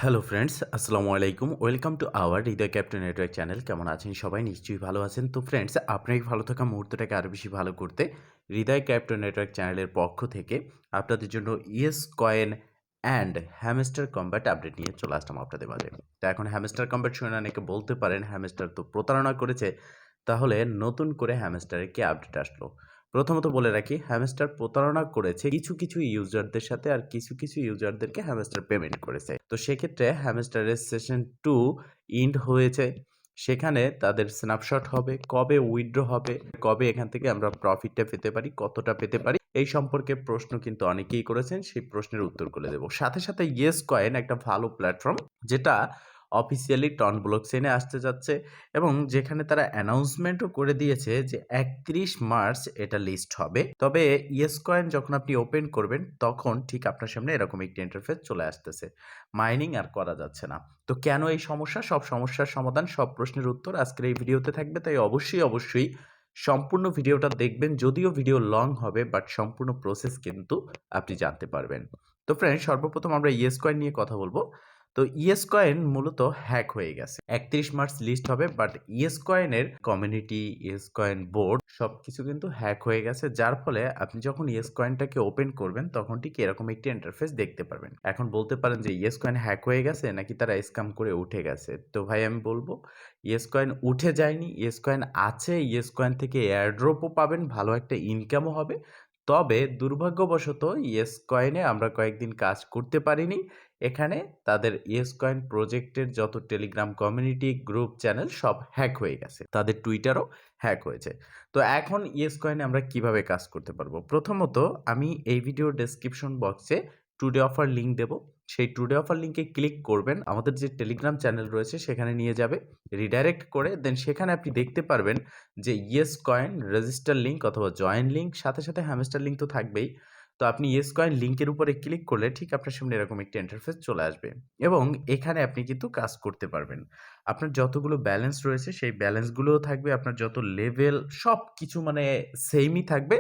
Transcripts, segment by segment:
Hello friends, আসসালামু আলাইকুম। Welcome to our Hriday captain network channel. কেমন আছেন সবাই? নিশ্চয়ই ভালো আছেন। তো ফ্রেন্ডস, আপনার এই ভালো থাকা মুহূর্তটাকে আরও বেশি ভালো করতে হৃদয় ক্যাপ্টেন নেটওয়ার্ক চ্যানেলের পক্ষ থেকে আপনাদের জন্য yes coin and hamster combat update নিয়ে চলে আসলাম আপনাদের মাঝে। তো এখন হ্যামস্টার কম্ব্যাট শুনে অনেকে বলতে পারেন হ্যামস্টার তো প্রতারণা করেছে, তাহলে নতুন করে হ্যামস্টারের কি আপডেট আসলো? প্রথমত বলে রাখি, হ্যামস্টার প্রতারণা করেছে কিছু ইউজারদের সাথে, আর কিছু ইউজারদেরকে হ্যামস্টার পেমেন্ট করেছে। তো সেক্ষেত্রে হ্যামস্টারের সেশন 2 ইন্ড হয়েছে। সেখানে তাদের স্ন্যাপশট হবে, কবে উইথড্র হবে, কবে এখান থেকে আমরা প্রফিটটা পেতে পারি, কতটা পেতে পারি, এই সম্পর্কে প্রশ্ন কিন্তু অনেকেই করেছেন। সেই প্রশ্নের উত্তরগুলো দেব। সাথে ইয়েস কয়েন একটা ভালো প্ল্যাটফর্ম, যেটা অফিসিয়ালি টন ব্লকচেইনে আসতে যাচ্ছে এবং যেখানে তারা অ্যানাউন্সমেন্টও করে দিয়েছে যে ৩১ মার্চ এটা লিস্ট হবে। তবে ইয়েস কয়েন যখন আপনি ওপেন করবেন তখন ঠিক আপনার সামনে এরকম একটি ইন্টারফেস চলে আসতেছে। মাইনিং আর করা যাচ্ছে না। তো কেন এই সমস্যা? সব সমস্যার সমাধান, সব প্রশ্নের উত্তর আজকের এই ভিডিওতে থাকবে। তাই অবশ্যই সম্পূর্ণ ভিডিওটা দেখবেন। যদিও ভিডিও লং হবে, বাট সম্পূর্ণ প্রসেস কিন্তু আপনি জানতে পারবেন। তো ফ্রেন্ড, সর্বপ্রথম আমরা ইয়েস কয়েন নিয়ে কথা বলবো। তো ইয়েস কয়েন মূলত হ্যাক হয়ে গেছে। ৩১ মার্চ লিস্ট হবে, বাট ইয়েস কয়েনের কমিউনিটি, ইয়েস কয়েন বোর্ড সবকিছু কিন্তু হ্যাক হয়ে গেছে। যার ফলে আপনি যখন ইয়েস কয়েনটাকে ওপেন করবেন তখন ঠিক এরকম একটি ইন্টারফেস দেখতে পারবেন। এখন বলতে পারেন যে ইয়েস কয়েন হ্যাক হয়ে গেছে নাকি তারা স্ক্যাম করে উঠে গেছে। তো ভাই আমি বলবো, ইয়েস কয়েন উঠে যায়নি, ইয়েস কয়েন আছে। ইয়েস কয়েন থেকে এয়ারড্রপও পাবেন, ভালো একটা ইনকামও হবে। তবে দুর্ভাগ্যবশত ইয়েস কয়েনে আমরা কয়েকদিন কাজ করতে পারিনি। এখানে তাদের ইয়েস কয়েন প্রজেক্টের যত টেলিগ্রাম কমিউনিটি, গ্রুপ, চ্যানেল সব হ্যাক হয়ে গেছে। তাদের টুইটারও হ্যাক হয়েছে। তো এখন ইয়েস কয়েনে আমরা কিভাবে কাজ করতে পারবো? প্রথমত আমি এই ভিডিওর ডেসক্রিপশন বক্সে টুডে অফার লিঙ্ক দেব। সেই টুডে অফার লিঙ্কে ক্লিক করবেন। আমাদের যে টেলিগ্রাম চ্যানেল রয়েছে সেখানে নিয়ে যাবে। রিডাইরেক্ট করে দেন সেখানে আপনি দেখতে পারবেন যে ইয়েস কয়েন রেজিস্টার লিঙ্ক অথবা জয়েন লিঙ্ক, সাথে হ্যামস্টার লিঙ্ক তো থাকবেই। তো আপনি ইয়েস কয়েন লিঙ্কের উপরে ক্লিক করলে ঠিক আপনার সামনে এরকম একটি ইন্টারফেস চলে আসবে এবং এখানে আপনি কিন্তু কাজ করতে পারবেন। আপনার যতগুলো ব্যালেন্স রয়েছে সেই ব্যালেন্সগুলোও থাকবে, আপনার যত লেভেল সবকিছু মানে সেইমই থাকবে।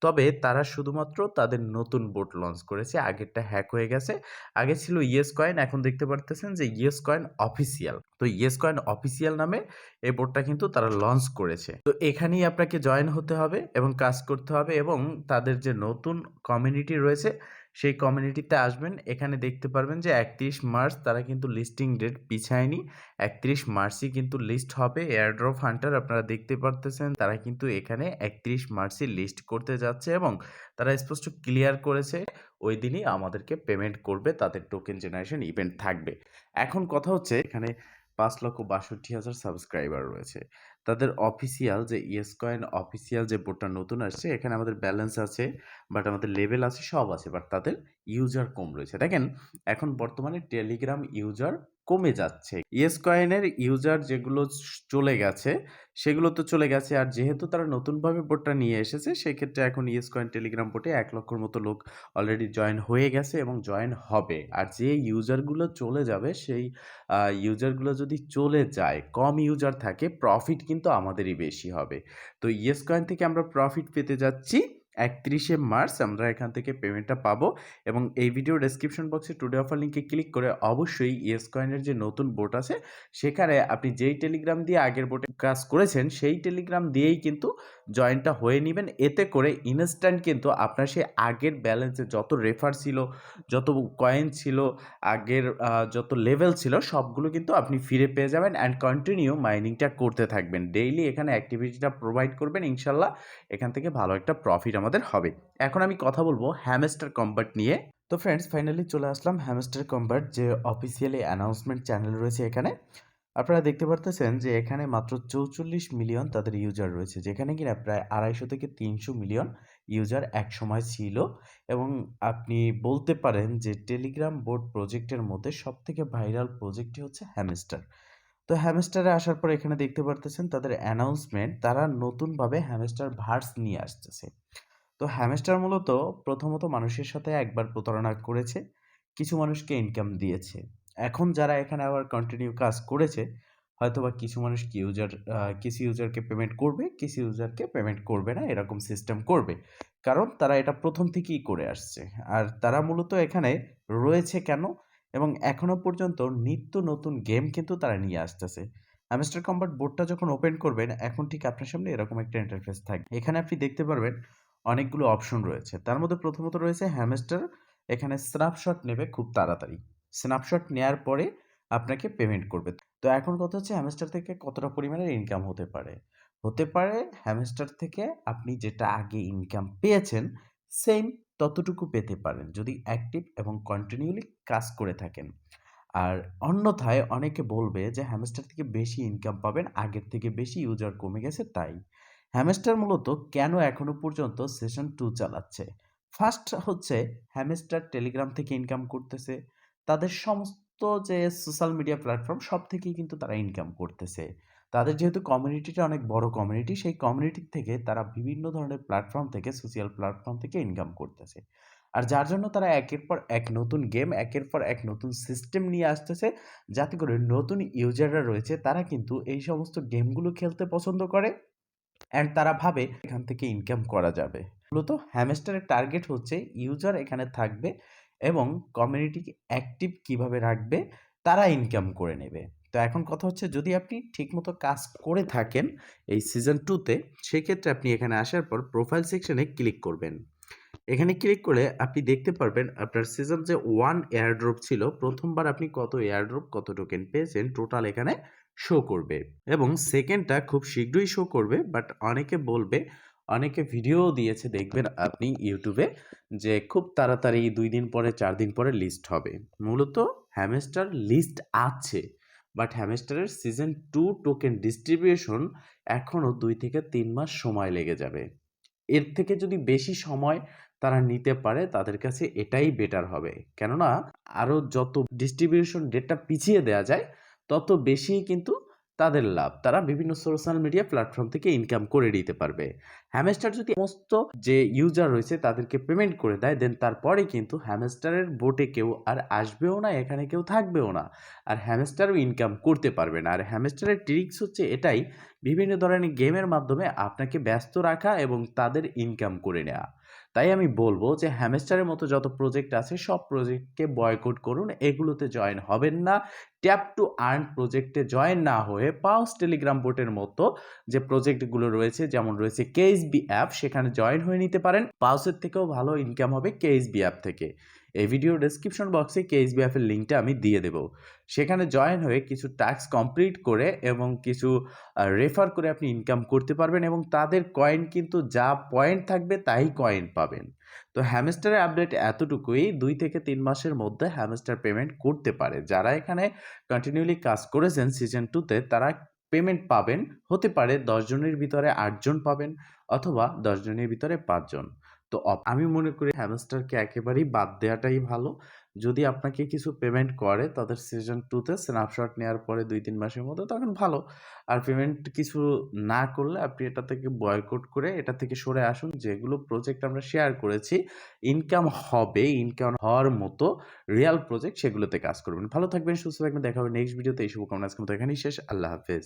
তবে তারা শুধুমাত্র তাদের নতুন বোট লঞ্চ করেছে। আগেরটা হ্যাক হয়ে গেছে। আগে ছিল ইয়েস কয়েন, এখন দেখতে পারতেছেন যে ইয়েস কয়েন অফিসিয়াল। তো ইয়েস কয়েন অফিসিয়াল নামে এই বোটটা কিন্তু তারা লঞ্চ করেছে। তো এখানেই আপনাকে জয়েন হতে হবে এবং কাজ করতে হবে এবং তাদের যে নতুন কমিউনিটি রয়েছে সেই কমিউনিটিতে আসবেন। এখানে দেখতে পারবেন যে ৩১ মার্চ তারা কিন্তু লিস্টিং ডেট পিছায়নি। ৩১ মার্চই কিন্তু লিস্ট হবে। এয়ারড্রপ হান্টার আপনারা দেখতে পারতেছেন, তারা কিন্তু এখানে ৩১ মার্চই লিস্ট করতে যাচ্ছে এবং তারা স্পষ্ট ক্লিয়ার করেছে ওই দিনই আমাদেরকে পেমেন্ট করবে। তাদের টোকেন জেনারেশন ইভেন্ট থাকবে। এখন কথা হচ্ছে, এখানে ৫,৬২,০০০ সাবস্ক্রাইবার রয়েছে। তাদের অফিসিয়াল যে ইয়েস কয়েন অফিসিয়াল যে বোর্ডটা নতুন আসছে, এখানে আমাদের ব্যালেন্স আছে, বাট আমাদের লেভেল আছে, সব আছে, বাট তাদের ইউজার কম রয়েছে। দেখেন, এখন বর্তমানে টেলিগ্রাম ইউজার কমে যাচ্ছে। ইয়েস কয়েনের ইউজার যেগুলো চলে গেছে সেগুলো তো চলে গেছে, আর যেহেতু তারা নতুনভাবে বোর্ডটা নিয়ে এসেছে সেক্ষেত্রে এখন ইয়েস কয়েন টেলিগ্রাম বোর্ডে ১,০০,০০০ মতো লোক অলরেডি জয়েন হয়ে গেছে এবং জয়েন হবে। আর যে ইউজারগুলো চলে যাবে সেই ইউজারগুলো যদি চলে যায়, কম ইউজার থাকে, প্রফিট কিন্তু আমাদেরই বেশি হবে। তো ইয়েস কয়েন থেকে আমরা প্রফিট পেতে যাচ্ছি। ৩১শে মার্চ আমরা এখান থেকে পেমেন্টটা পাবো এবং এই ভিডিও ডেসক্রিপশন বক্সে টুডে অফার লিঙ্কে ক্লিক করে অবশ্যই ইয়েস কয়েনের যে নতুন বোট আছে সেখানে আপনি যেই টেলিগ্রাম দিয়ে আগের বোটে কাজ করেছেন সেই টেলিগ্রাম দিয়েই কিন্তু জয়েনটা হয়ে নিবেন। এতে করে ইনস্ট্যান্ট কিন্তু আপনার সেই আগের ব্যালেন্সে যত রেফার ছিল, যত কয়েন ছিল, আগের যত লেভেল ছিল সবগুলো কিন্তু আপনি ফিরে পেয়ে যাবেন অ্যান্ড কন্টিনিউ মাইনিংটা করতে থাকবেন। ডেইলি এখানে অ্যাক্টিভিটিটা প্রোভাইড করবেন। ইনশাল্লাহ এখান থেকে ভালো একটা প্রফিট আমাদের হবে। এখন আমি কথা বলবো হ্যামস্টার কম্ব্যাট নিয়ে। তো ফ্রেন্ডস, ফাইনালি চলে আসলাম হ্যামস্টার কম্ব্যাট যে অফিসিয়ালি অ্যানাউন্সমেন্ট চ্যানেল রয়েছে এখানে। আপনারা দেখতে পারতেছেন যে এখানে মাত্র ৪৪ মিলিয়ন তাদের ইউজার রয়েছে, যেখানে কিনা প্রায় ২৫০ থেকে ৩০০ মিলিয়ন ইউজার একসময় ছিল। এবং আপনি বলতে পারেন যে টেলিগ্রাম বোর্ড প্রজেক্টের মধ্যে সবথেকে ভাইরাল প্রজেক্টই হচ্ছে হ্যামস্টার। তো হ্যামস্টারে আসার পর এখানে দেখতে পারতেছেন তাদের অ্যানাউন্সমেন্ট, তারা নতুনভাবে হ্যামস্টার ভার্স নিয়ে আসতেছে। তো হ্যামস্টার মূলত প্রথমত মানুষের সাথে একবার প্রতারণা করেছে, কিছু মানুষকে ইনকাম দিয়েছে। এখন যারা এখানে আবার কন্টিনিউ কাজ করেছে, হয়তোবা কিছু মানুষ কিছু ইউজারকে পেমেন্ট করবে, কিছু ইউজারকে পেমেন্ট করবে না, এরকম সিস্টেম করবে। কারণ তারা এটা প্রথম থেকেই করে আসছে। আর তারা মূলত এখানে রয়েছে কেন? এবং এখনো পর্যন্ত নিত্য নতুন গেম কিন্তু তারা নিয়ে আসতেছে। হ্যামস্টার কম্বাট বোর্ডটা যখন ওপেন করবেন, এখন ঠিক আপনার সামনে এরকম একটা ইন্টারফেস থাকবে। এখানে আপনি দেখতে পারবেন অনেকগুলো অপশন রয়েছে। তার মধ্যে প্রথমত রয়েছে হ্যামস্টার এখানে স্ন্যাপশট নেবে খুব তাড়াতাড়ি। স্ন্যাপশট নেয়ার পরে আপনাকে পেমেন্ট করবে। তো এখন কথা হচ্ছে হ্যামস্টার থেকে কতটা পরিমাণের ইনকাম হতে পারে? হতে পারে হ্যামস্টার থেকে আপনি যেটা আগে ইনকাম পেয়েছেন, সেইম ততটুকু পেতে পারেন যদি অ্যাক্টিভ এবং কন্টিনিউয়ালি কাজ করে থাকেন। আর অন্যথায় অনেকে বলবে যে হ্যামস্টার থেকে বেশি ইনকাম পাবেন, আগের থেকে বেশি ইউজার কমে গেছে তাই। হ্যামস্টার মূলত কেন এখনো পর্যন্ত সেশন 2 চালাচ্ছে? ফার্স্ট হচ্ছে হ্যামস্টার টেলিগ্রাম থেকে ইনকাম করতেছে। তাদের সমস্ত যে সোশ্যাল মিডিয়া প্ল্যাটফর্ম সব থেকেই কিন্তু তারা ইনকাম করতেছে। তাদের যেহেতু কমিউনিটিটা অনেক বড় কমিউনিটি, সেই কমিউনিটি থেকে তারা বিভিন্ন ধরনের প্ল্যাটফর্ম থেকে সোশ্যাল প্ল্যাটফর্ম থেকে ইনকাম করতেছে। আর যার জন্য তারা একের পর এক নতুন গেম, একের পর এক নতুন সিস্টেম নিয়ে আসতেছে, যাতে করে নতুন ইউজাররা রয়েছে তারা কিন্তু এই সমস্ত গেমগুলো খেলতে পছন্দ করে অ্যান্ড তারা ভাবে এখান থেকে ইনকাম করা যাবে। মূলত হ্যামস্টারের টার্গেট হচ্ছে ইউজার এখানে থাকবে এবং কমিউনিটিকে অ্যাক্টিভ কিভাবে রাখবে তারা ইনকাম করে নেবে। তো এখন কথা হচ্ছে যদি আপনি ঠিকমতো কাজ করে থাকেন এই সিজন 2 তে, সেক্ষেত্রে আপনি এখানে আসার পর প্রোফাইল সেকশনে ক্লিক করবেন। এখানে ক্লিক করলে আপনি দেখতে পারবেন আপনার সিজন যে 1 এয়ারড্রপ ছিল, প্রথমবার আপনি কত এয়ারড্রপ, কত টোকেন পেয়েছেন টোটাল এখানে শো করবে এবং সেকেন্ডটা খুব শীঘ্রই শো করবে। বাট অনেকে বলবে, অনেকে ভিডিও দিয়েছে দেখবেন আপনি ইউটিউবে যে খুব তাড়াতাড়ি 2 দিন পরে 4 দিন পরে লিস্ট হবে। মূলত হ্যামস্টার লিস্ট আছে, বাট হ্যামস্টারের সিজন 2 টোকেন ডিস্ট্রিবিউশন এখনও 2 থেকে 3 মাস সময় লেগে যাবে। এর থেকে যদি বেশি সময় তারা নিতে পারে তাদের কাছে এটাই বেটার হবে। কেননা আরো যত ডিস্ট্রিবিউশন ডেটটা পিছিয়ে দেয়া যায় তত বেশিই কিন্তু তাদের লাভ। তারা বিভিন্ন সোশ্যাল মিডিয়া প্ল্যাটফর্ম থেকে ইনকাম করে নিতে পারবে। হ্যামস্টার যদি সমস্ত যে ইউজার রয়েছে তাদেরকে পেমেন্ট করে দেয়, দেন তারপরে কিন্তু হ্যামস্টারের বোটে কেউ আর আসবেও না, এখানে কেউ থাকবেও না। আর হ্যামস্টারও ইনকাম করতে পারবে না। আর হ্যামস্টারের ট্রিক্স হচ্ছে এটাই, বিভিন্ন ধরনের গেমের মাধ্যমে আপনাকে ব্যস্ত রাখা এবং তাদের ইনকাম করে নেওয়া। তাই আমি বলবো যে হ্যামস্টারের মতো যত প্রজেক্ট আছে সব প্রজেক্টকে বয়কট করুন, এগুলোতে জয়েন হবেন না। ট্যাপ টু আর্ন প্রজেক্টে জয়েন না হয়ে পাউস টেলিগ্রাম বোটের মতো যে প্রজেক্টগুলো রয়েছে, যেমন রয়েছে কেএসবি অ্যাপ, সেখানে জয়েন হয়ে নিতে পারেন। পাউসের থেকেও ভালো ইনকাম হবে কেএসবি অ্যাপ থেকে। এই ভিডিওর ডেসক্রিপশন বক্সে কেএসবি অ্যাপের লিঙ্কটা আমি দিয়ে দেবো। সেখানে জয়েন হয়ে কিছু টাস্ক কমপ্লিট করে এবং কিছু রেফার করে আপনি ইনকাম করতে পারবেন এবং তাদের কয়েন কিন্তু যা পয়েন্ট থাকবে তাই কয়েন পাবেন। তো হ্যামস্টারের আপডেট এতটুকুই, 2 থেকে 3 মাসের মধ্যে হ্যামস্টার পেমেন্ট করতে পারে। যারা এখানে কন্টিনিউয়ালি কাজ করেছেন সিজন 2 তে তারা পেমেন্ট পাবেন। হতে পারে 10 জনের ভিতরে 8 জন পাবেন অথবা 10 জনের ভিতরে 5 জন। তো আমি মনে করি হ্যামস্টারকে একেবারেই বাদ দেওয়াটাই ভালো। যদি আপনাকে কিছু পেমেন্ট করে তাদের সিজন 2 তে স্ন্যাপশট নেওয়ার পরে 2-3 মাসের মধ্যে, তখন ভালো। আর পেমেন্ট কিছু না করলে আপনি এটা থেকে বয়কট করে এটা থেকে সরে আসুন। যেগুলো প্রজেক্ট আমরা শেয়ার করেছি, ইনকাম হবে, ইনকাম হওয়ার মতো রিয়াল প্রজেক্ট, সেগুলোতে কাজ করবেন। ভালো থাকবেন, সুস্থ থাকবেন। দেখা হবে নেক্সট ভিডিওতে। এই শুভকামনা আজকের মতো এখানেই শেষ। আল্লাহ হাফেজ।